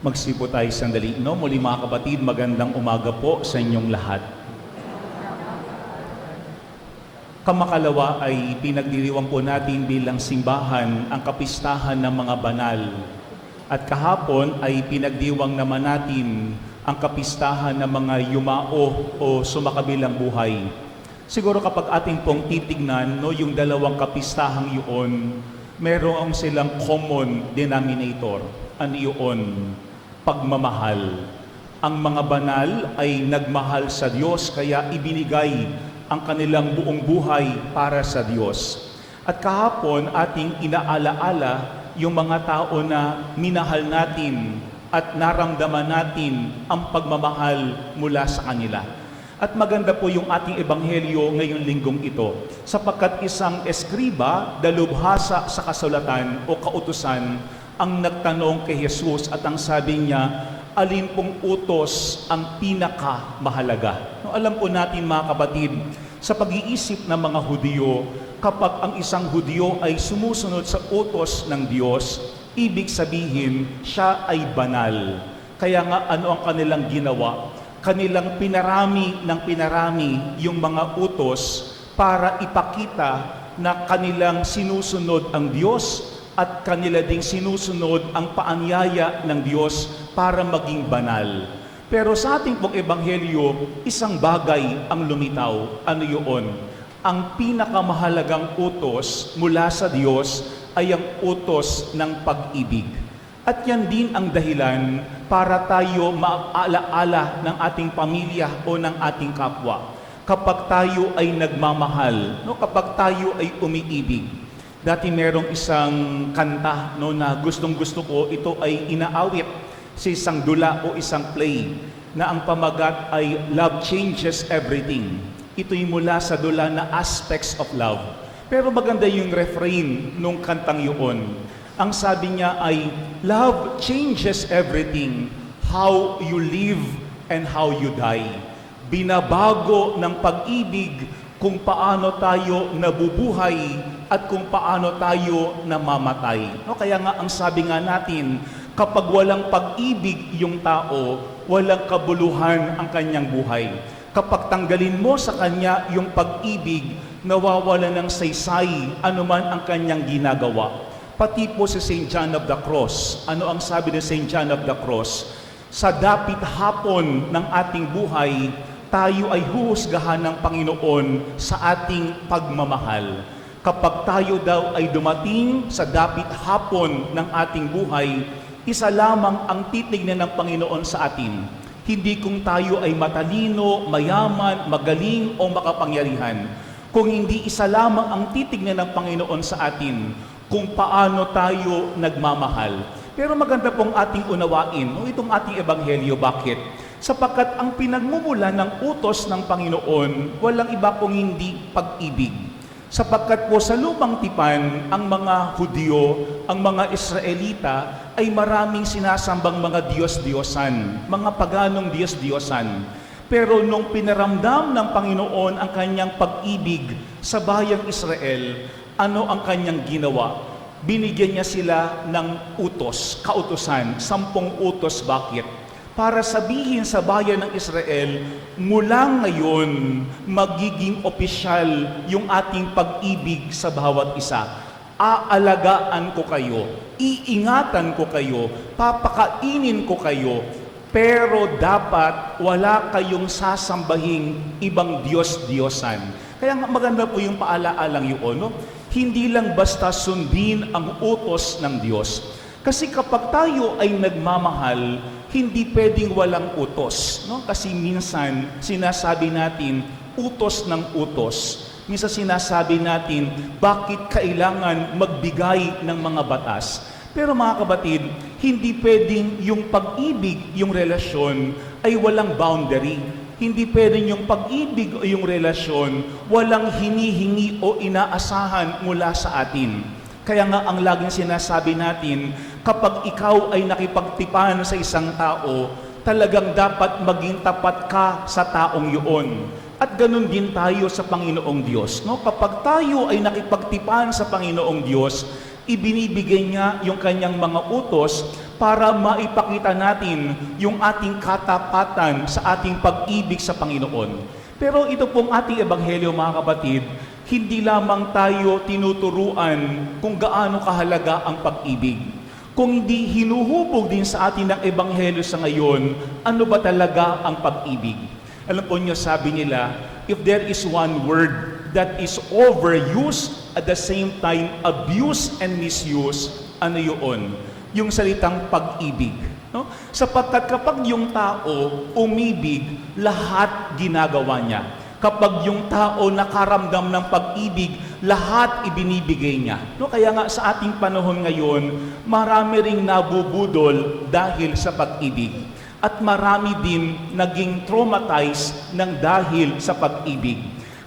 Magsipo tayo sandali, no? Muli mga kapatid, magandang umaga po sa inyong lahat. Kamakalawa ay pinagdiriwang po natin bilang simbahan ang kapistahan ng mga banal. At kahapon ay pinagdiwang naman natin ang kapistahan ng mga yumao o sumakabilang buhay. Siguro kapag ating pong titignan, no, yung dalawang kapistahang yun, meron silang common denominator. Ano yun? Pagmamahal. Ang mga banal ay nagmahal sa Diyos, kaya ibinigay ang kanilang buong buhay para sa Diyos. At kahapon ating inaalaala yung mga tao na minahal natin at naramdaman natin ang pagmamahal mula sa kanila. At maganda po yung ating ebanghelyo ngayong linggong ito, sapagkat isang eskriba, dalubhasa sa kasulatan o kautusan, ang nagtanong kay Jesus at ang sabi niya, alin pong utos ang pinakamahalaga? No, alam po natin mga kapatid, sa pag-iisip ng mga Hudyo, kapag ang isang Hudyo ay sumusunod sa utos ng Diyos, ibig sabihin, siya ay banal. Kaya nga ano ang kanilang ginawa? Kanilang pinarami ng pinarami yung mga utos para ipakita na kanilang sinusunod ang Diyos at kanila ding sinusunod ang paanyaya ng Diyos para maging banal. Pero sa ating pong ebanghelyo, isang bagay ang lumitaw. Ano yun? Ang pinakamahalagang utos mula sa Diyos ay ang utos ng pag-ibig. At yan din ang dahilan para tayo maaala-ala ng ating pamilya o ng ating kapwa. Kapag tayo ay nagmamahal, no? Kapag tayo ay umiibig. Dati merong isang kanta no, na gustong-gusto ko, ito ay inaawit sa isang dula o isang play na ang pamagat ay Love Changes Everything. Ito'y mula sa dula na Aspects of Love. Pero maganda yung refrain nung kantang yun. Ang sabi niya ay, Love changes everything, how you live and how you die. Binabago ng pag-ibig kung paano tayo nabubuhay at kung paano tayo namamatay. No, kaya nga ang sabi nga natin, kapag walang pag-ibig yung tao, walang kabuluhan ang kanyang buhay. Kapag tanggalin mo sa kanya yung pag-ibig, nawawala ng saysay anuman ang kanyang ginagawa. Pati po si St. John of the Cross. Ano ang sabi ni St. John of the Cross? Sa dapit hapon ng ating buhay, tayo ay huhusgahan ng Panginoon sa ating pagmamahal. Kapag tayo daw ay dumating sa dapit hapon ng ating buhay, isa lamang ang titignan ng Panginoon sa atin. Hindi kung tayo ay matalino, mayaman, magaling o makapangyarihan. Kung hindi isa lamang ang titignan ng Panginoon sa atin, kung paano tayo nagmamahal. Pero maganda pong ating unawain, no, itong ating ebanghelyo. Bakit? Sapagkat ang pinagmumula ng utos ng Panginoon, walang iba kung hindi pag-ibig. Sapagkat po sa lumang tipan, ang mga Hudyo, ang mga Israelita, ay maraming sinasambang mga Diyos-Diyosan, mga paganong Diyos-Diyosan. Pero nung pinaramdam ng Panginoon ang kanyang pag-ibig sa bayang Israel, ano ang kanyang ginawa? Binigyan niya sila ng utos, kautusan, 10 utos. Bakit? Para sabihin sa bayan ng Israel, mula ngayon, magiging opisyal yung ating pag-ibig sa bawat isa. Aalagaan ko kayo, iingatan ko kayo, papakainin ko kayo, pero dapat wala kayong sasambahing ibang Diyos-Diyosan. Kaya maganda po yung paalaalang yun, no? Hindi lang basta sundin ang utos ng Diyos. Kasi kapag tayo ay nagmamahal, hindi pwedeng walang utos. No? Kasi minsan, sinasabi natin, utos ng utos. Minsan sinasabi natin, bakit kailangan magbigay ng mga batas? Pero mga kapatid, hindi pwedeng yung pag-ibig, yung relasyon, ay walang boundary. Hindi pwedeng yung pag-ibig o yung relasyon, walang hinihingi o inaasahan mula sa atin. Kaya nga ang laging sinasabi natin, kapag ikaw ay nakipagtipan sa isang tao, talagang dapat maging tapat ka sa taong yun. At ganun din tayo sa Panginoong Diyos. No? Kapag tayo ay nakipagtipan sa Panginoong Diyos, ibinibigay niya yung kanyang mga utos para maipakita natin yung ating katapatan sa ating pag-ibig sa Panginoon. Pero ito pong ating ebanghelyo, mga kapatid, hindi lamang tayo tinuturuan kung gaano kahalaga ang pag-ibig. Kung hindi hinuhubog din sa atin ng ebanghelyo sa ngayon, ano ba talaga ang pag-ibig? Alam po niyo, sabi nila, if there is one word that is overused at the same time abused and misused, ano yun? Yung salitang pag-ibig. No? Sapagkat kapag yung tao umibig, lahat ginagawa niya. Kapag yung tao nakaramdam ng pag-ibig, lahat ibinibigay niya. No? Kaya nga sa ating panahon ngayon, marami ring nabubudol dahil sa pag-ibig. At marami din naging traumatized ng dahil sa pag-ibig.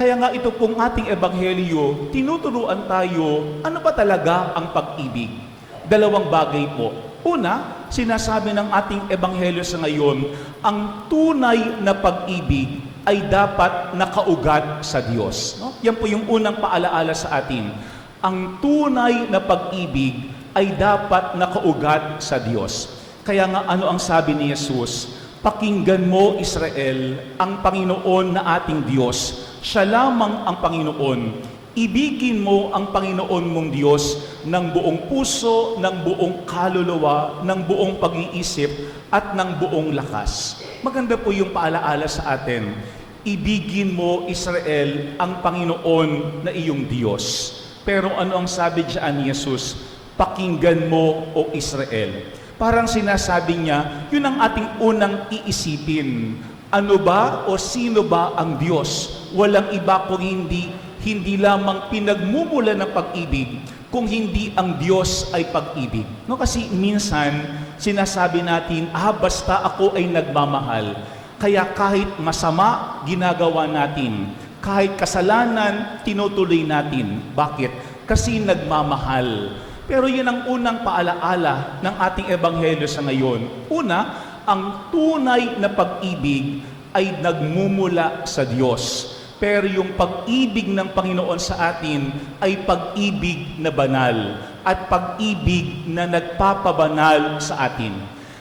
Kaya nga ito pong ating ebanghelyo, tinuturuan tayo, ano ba talaga ang pag-ibig? Dalawang bagay po. Una, sinasabi ng ating ebanghelyo sa ngayon, ang tunay na pag-ibig ay dapat nakaugat sa Diyos. No? Yan po yung unang paalaala sa atin. Ang tunay na pag-ibig ay dapat nakaugat sa Diyos. Kaya nga ano ang sabi ni Jesus? Pakinggan mo, Israel, ang Panginoon na ating Diyos. Siya lamang ang Panginoon. Ibigin mo ang Panginoon mong Diyos ng buong puso, ng buong kaluluwa, ng buong pag-iisip, at ng buong lakas. Maganda po yung paalaala sa atin. Ibigin mo, Israel, ang Panginoon na iyong Diyos. Pero ano ang sabi diyan ni Jesus? Pakinggan mo, O Israel. Parang sinasabi niya, yun ang ating unang iisipin. Ano ba o sino ba ang Diyos? Walang iba kung hindi lamang pinagmumula ng pag-ibig, kung hindi ang Diyos ay pag-ibig. No, kasi minsan, sinasabi natin, basta ako ay nagmamahal. Kaya kahit masama, ginagawa natin. Kahit kasalanan, tinutuloy natin. Bakit? Kasi nagmamahal. Pero yun ang unang paalaala ng ating ebanghelyo sa ngayon. Una, ang tunay na pag-ibig ay nagmumula sa Diyos. Pero yung pag-ibig ng Panginoon sa atin ay pag-ibig na banal at pag-ibig na nagpapabanal sa atin.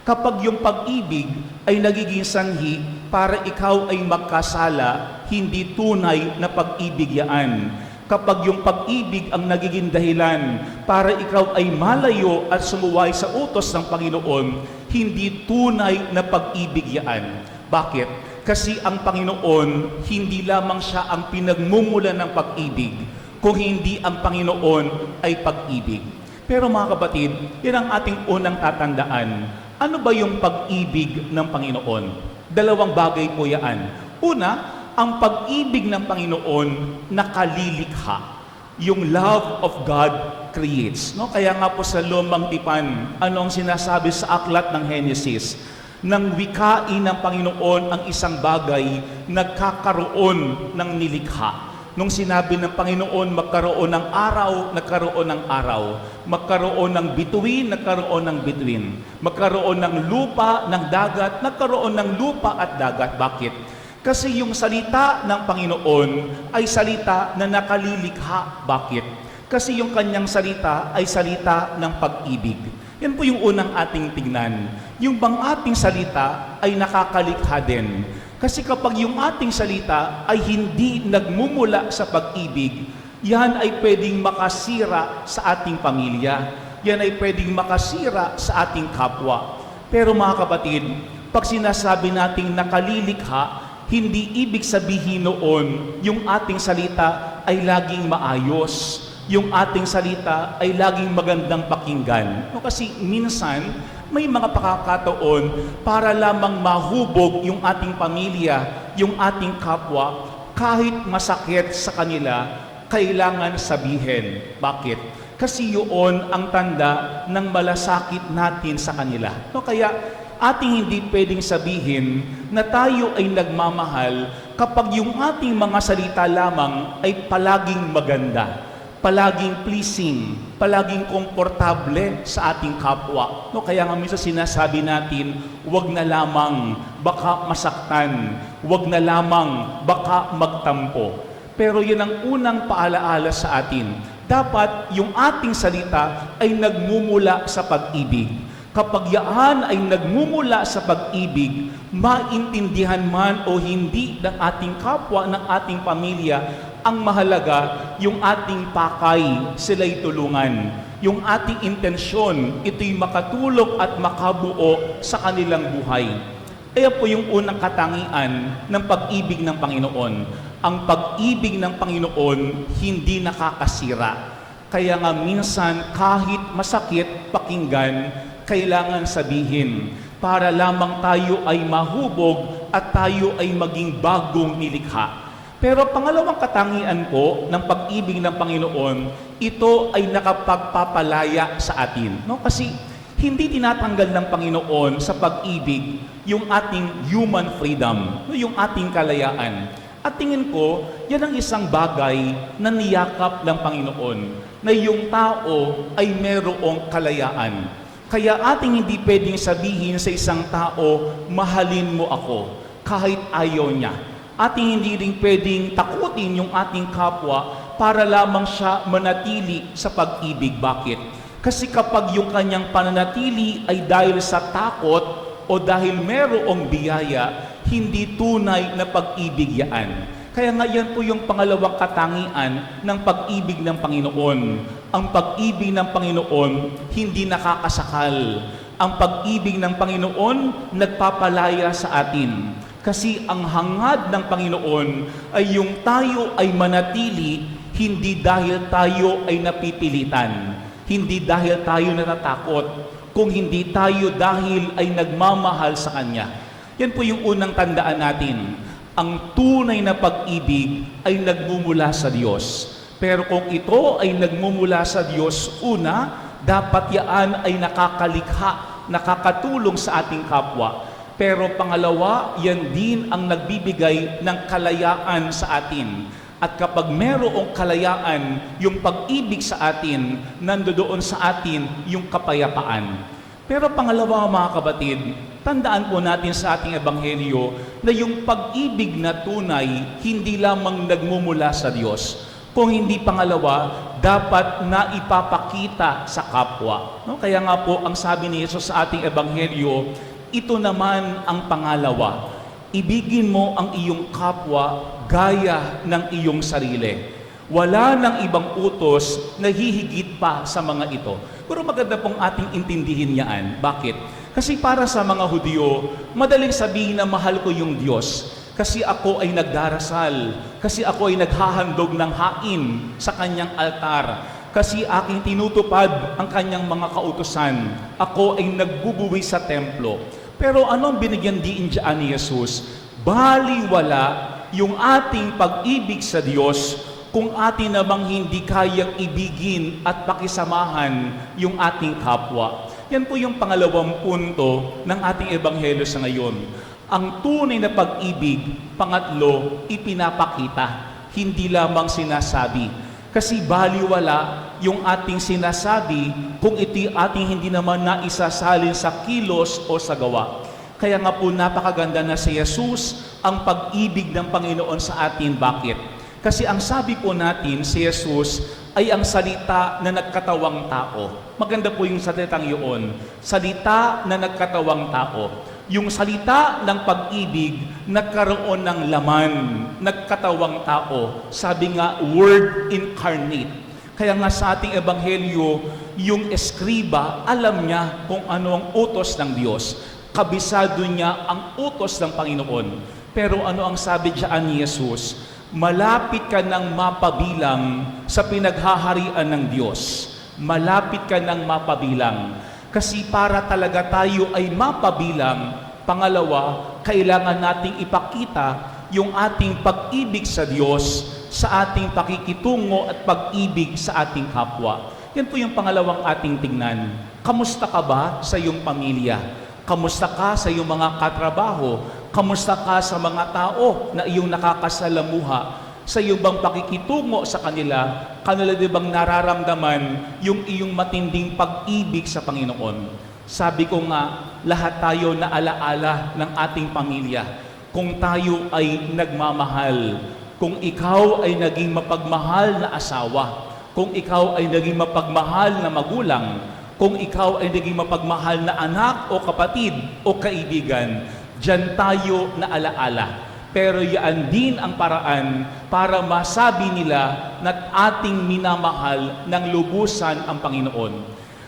Kapag yung pag-ibig ay nagiging sanhi para ikaw ay magkasala, hindi tunay na pag-ibig yan. Kapag yung pag-ibig ang nagiging dahilan para ikaw ay malayo at sumuway sa utos ng Panginoon, hindi tunay na pag-ibig yan. Bakit? Kasi ang Panginoon, hindi lamang siya ang pinagmumula ng pag-ibig, kung hindi ang Panginoon ay pag-ibig. Pero mga kapatid, yan ang ating unang tatandaan. Ano ba yung pag-ibig ng Panginoon? Dalawang bagay po yan. Una, ang pag-ibig ng Panginoon nakalilikha. Yung love of God creates. No? Kaya nga po sa Lumang Tipan, ano ang sinasabi sa aklat ng Genesis? Nang wikain ng Panginoon ang isang bagay, nagkakaroon ng nilikha. Nung sinabi ng Panginoon, magkaroon ng araw, nagkaroon ng araw. Magkaroon ng bituin, nagkaroon ng bituin. Magkaroon ng lupa, ng dagat, nagkaroon ng lupa at dagat. Bakit? Kasi yung salita ng Panginoon ay salita na nakalilikha. Bakit? Kasi yung kanyang salita ay salita ng pag-ibig. Yan po yung unang ating tignan. Yung bang ating salita ay nakakalikha din. Kasi kapag yung ating salita ay hindi nagmumula sa pag-ibig, yan ay pwedeng makasira sa ating pamilya. Yan ay pwedeng makasira sa ating kapwa. Pero mga kapatid, pag sinasabi nating nakalilikha, hindi ibig sabihin noon yung ating salita ay laging maayos. Yung ating salita ay laging magandang pakinggan. No, kasi minsan, may mga pagkakataon para lamang mahubog yung ating pamilya, yung ating kapwa, kahit masakit sa kanila, kailangan sabihin. Bakit? Kasi yun ang tanda ng malasakit natin sa kanila. No, kaya ating hindi pwedeng sabihin na tayo ay nagmamahal kapag yung ating mga salita lamang ay palaging maganda, palaging pleasing, palaging komportable sa ating kapwa. No, kaya nga minsan sinasabi natin, wag na lamang, baka masaktan, wag na lamang, baka magtampo. Pero yun ang unang paalaala sa atin. Dapat yung ating salita ay nagmumula sa pag-ibig. Kapag yaan ay nagmumula sa pag-ibig, maintindihan man o hindi ng ating kapwa, ng ating pamilya, ang mahalaga, yung ating pakay, sila'y tulungan. Yung ating intensyon, ito'y makatulong at makabuo sa kanilang buhay. Kaya po yung unang katangian ng pag-ibig ng Panginoon. Ang pag-ibig ng Panginoon hindi nakakasira. Kaya nga minsan kahit masakit pakinggan, kailangan sabihin para lamang tayo ay mahubog at tayo ay maging bagong nilikha. Pero pangalawang katangian po ng pag-ibig ng Panginoon, ito ay nakapagpapalaya sa atin. No? Kasi hindi tinatanggal ng Panginoon sa pag-ibig yung ating human freedom, yung ating kalayaan. At tingin ko, yan ang isang bagay na niyakap ng Panginoon, na yung tao ay merong kalayaan. Kaya ating hindi pwedeng sabihin sa isang tao, mahalin mo ako, kahit ayaw niya. Ating hindi rin pwedeng takutin yung ating kapwa para lamang siya manatili sa pag-ibig. Bakit? Kasi kapag yung kanyang pananatili ay dahil sa takot o dahil merong biyaya, hindi tunay na pag-ibig yan. Kaya nga yan po yung pangalawang katangian ng pag-ibig ng Panginoon. Ang pag-ibig ng Panginoon hindi nakakasakal. Ang pag-ibig ng Panginoon nagpapalaya sa atin. Kasi ang hangad ng Panginoon ay yung tayo ay manatili hindi dahil tayo ay napipilitan, hindi dahil tayo natatakot, kung hindi tayo dahil ay nagmamahal sa Kanya. Yan po yung unang tandaan natin. Ang tunay na pag-ibig ay nagmumula sa Diyos. Pero kung ito ay nagmumula sa Diyos, una, dapat yaan ay nakakalikha, nakakatulong sa ating kapwa. Pero pangalawa, yan din ang nagbibigay ng kalayaan sa atin. At kapag merong kalayaan, yung pag-ibig sa atin, nandoon sa atin yung kapayapaan. Pero pangalawa mga kapatid, tandaan po natin sa ating ebanghelyo na yung pag-ibig na tunay, hindi lamang nagmumula sa Diyos. Kung hindi pangalawa, dapat na ipapakita sa kapwa. No? Kaya nga po, ang sabi ni Jesus sa ating ebanghelyo, ito naman ang pangalawa. Ibigin mo ang iyong kapwa gaya ng iyong sarili. Wala nang ibang utos na hihigit pa sa mga ito. Pero maganda pong ating intindihin yan. Bakit? Kasi para sa mga Hudyo, madaling sabihin na mahal ko yung Diyos. Kasi ako ay nagdarasal. Kasi ako ay naghahandog ng hain sa kanyang altar. Kasi aking tinutupad ang kanyang mga kautusan. Ako ay nagbubuwi sa templo. Pero anong binigyan diin dyan ni Jesus? Baliwala yung ating pag-ibig sa Diyos kung atin namang hindi kayang ibigin at pakisamahan yung ating kapwa. Yan po yung pangalawang punto ng ating ebanghelyo sa ngayon. Ang tunay na pag-ibig, pangatlo, ipinapakita, hindi lamang sinasabi. Kasi baliwala yung ating sinasabi kung ito'y ating hindi naman naisasalin sa kilos o sa gawa. Kaya nga po napakaganda na si Jesus ang pag-ibig ng Panginoon sa atin. Bakit? Kasi ang sabi po natin, si Jesus ay ang salita na nagkatawang tao. Maganda po yung salitang yun. Salita na nagkatawang tao. Yung salita ng pag-ibig, nagkaroon ng laman, nagkatawang tao. Sabi nga, Word incarnate. Kaya nga sa ating ebanghelyo, yung eskriba, alam niya kung ano ang utos ng Diyos. Kabisado niya ang utos ng Panginoon. Pero ano ang sabi diyan ni Jesus? Malapit ka nang mapabilang sa pinaghaharian ng Diyos. Malapit ka nang mapabilang. Kasi para talaga tayo ay mapabilang, pangalawa, kailangan nating ipakita yung ating pag-ibig sa Diyos sa ating pakikitungo at pag-ibig sa ating kapwa. Yan po yung pangalawang ating tingnan. Kamusta ka ba sa iyong pamilya? Kamusta ka sa iyong mga katrabaho? Kamusta ka sa mga tao na iyong nakakasalamuha? Sa iyong bang pakikitungo sa kanila, kanila di bang nararamdaman yung iyong matinding pag-ibig sa Panginoon? Sabi ko nga, lahat tayo na alaala ng ating pamilya. Kung tayo ay nagmamahal, kung ikaw ay naging mapagmahal na asawa, kung ikaw ay naging mapagmahal na magulang, kung ikaw ay naging mapagmahal na anak o kapatid o kaibigan, diyan tayo na alaala. Pero yan din ang paraan para masabi nila na ating minamahal ng lubusan ang Panginoon.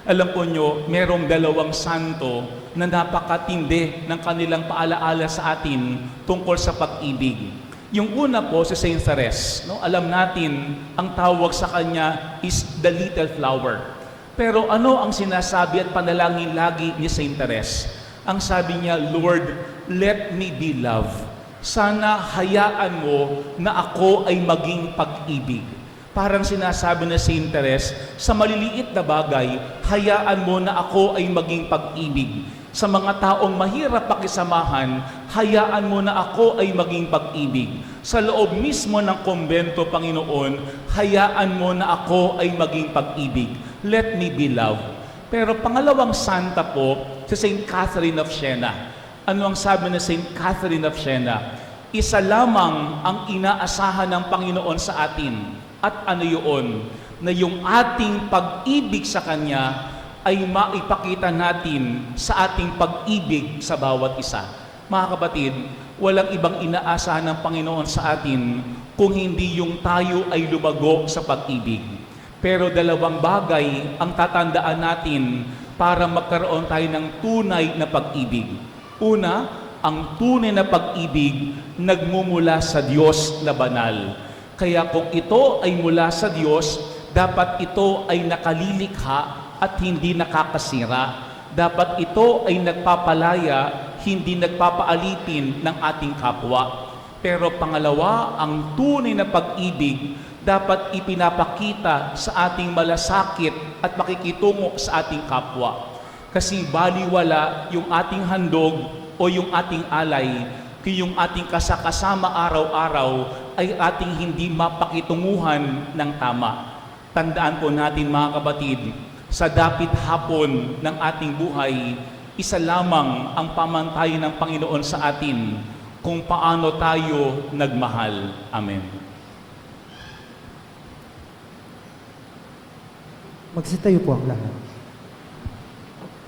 Alam po nyo, merong dalawang santo na napakatindi ng kanilang paalaala sa atin tungkol sa pag-ibig. Yung una po si Saint Therese, no? Alam natin, ang tawag sa kanya is the little flower. Pero ano ang sinasabi at panalangin lagi ni Saint Therese? Ang sabi niya, Lord, let me be love. Sana hayaan mo na ako ay maging pag-ibig. Parang sinasabi na Saint Therese, sa maliliit na bagay, hayaan mo na ako ay maging pag-ibig. Sa mga taong mahirap pakisamahan, hayaan mo na ako ay maging pag-ibig. Sa loob mismo ng kumbento, Panginoon, hayaan mo na ako ay maging pag-ibig. Let me be love. Pero pangalawang santa po, si Saint Catherine of Siena. Ano ang sabi ni Saint Catherine of Siena? Isa lamang ang inaasahan ng Panginoon sa atin. At ano yun? Na yung ating pag-ibig sa Kanya ay maipakita natin sa ating pag-ibig sa bawat isa. Mga kapatid, walang ibang inaasahan ng Panginoon sa atin kung hindi yung tayo ay lumago sa pag-ibig. Pero dalawang bagay ang tatandaan natin para magkaroon tayo ng tunay na pag-ibig. Una, ang tunay na pag-ibig nagmumula sa Diyos na banal. Kaya kung ito ay mula sa Diyos, dapat ito ay nakalilikha at hindi nakakasira. Dapat ito ay nagpapalaya, hindi nagpapaalipin ng ating kapwa. Pero pangalawa, ang tunay na pag-ibig dapat ipinapakita sa ating malasakit at makikitungo sa ating kapwa. Kasi baliwala yung ating handog o yung ating alay, kung yung ating kasama araw-araw ay ating hindi mapakitunguhan ng tama. Tandaan po natin mga kapatid, sa dapit hapon ng ating buhay, isa lamang ang pamantayan ng Panginoon sa atin kung paano tayo nagmahal. Amen. Magsitayo po ang lahat.